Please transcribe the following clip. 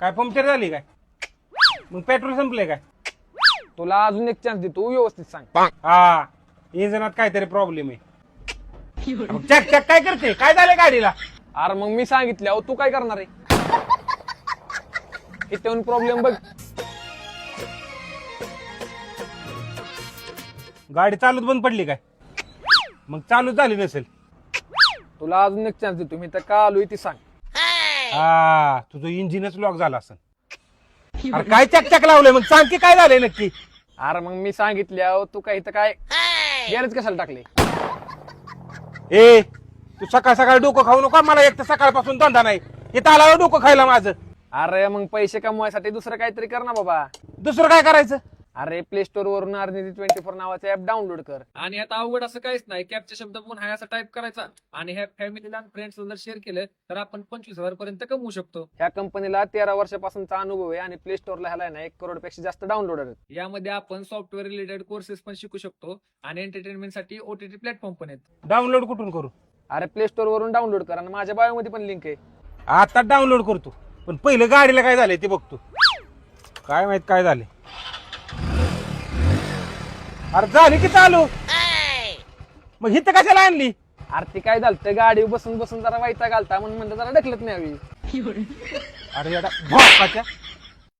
काय पंक्चर झाली काय? मग पेट्रोल संपले काय? तुला अजून एक चान्स देतो, व्यवस्थित सांग. हा, इंजनात काहीतरी प्रॉब्लेम आहे. मग चक चक काय करते? काय झालं गाडीला? अरे मग मी सांगितलं, तू काय करणार आहे? इथे प्रॉब्लेम बघ. गाडी चालूच बंद पडली काय? मग चालूच झाली नसेल. तुला अजून एक चान्स देतो, मी तर का आलोय ती सांग. हा, तुझं इंजिनच लॉक झालं असेल. अरे काय चक चक लावलंय? मग सांग की काय झालंय नक्की? अरे मग मी सांगितलं, तू काय इथं काय गॅरेज कशाला टाकले? ए, तू सकाळ सकाळ डोकं खाऊ नका. मला एक तर सकाळपासून धंदा नाही. इथं आला डोकं खायला माझं. अरे मग पैसे कमवायसाठी दुसरं काहीतरी कर ना बाबा. दुसरं काय करायचं? अरे प्ले स्टोर वरून RNG24 नावाचं ऍप डाउनलोड कर. आणि आता अवघड असं काहीच नाही. कॅपचा शब्द पण हाय असा टाईप करायचा आणि ह्या फॅमिलीला आणि फ्रेंड्सला जर शेअर केलं तर आपण 25,000 पर्यंत कमवू शकतो. ह्या कंपनीला 13 वर्षापासूनचा अनुभव आहे आणि प्ले स्टोरला ह्याला ना 1 करोडपेक्षा जास्त डाउनलोडर आहेत. यामध्ये आपण सॉफ्टवेअर रिलेटेड कोर्सेस पण शिकू शकतो आणि एंटरटेनमेंटसाठी OTT प्लॅटफॉर्म पण आहेत. डाउनलोड कुठून करू? अरे प्ले स्टोर वरून डाउनलोड कर आणि माझ्या बायो मध्ये पण लिंक आहे. आता डाउनलोड करतो, पण पहिलं गाडीला काय झालंय ते बघतो. काय माहित काय झाले. अरे झाली की चालू. मग हिथं कशाला आणली? अरे ती काय झालं, गाडी बसून बसून जरा वाईटा घालता म्हणून म्हणलं जरा ढकलत नाही हवी. अरे येडा भोकाच्या.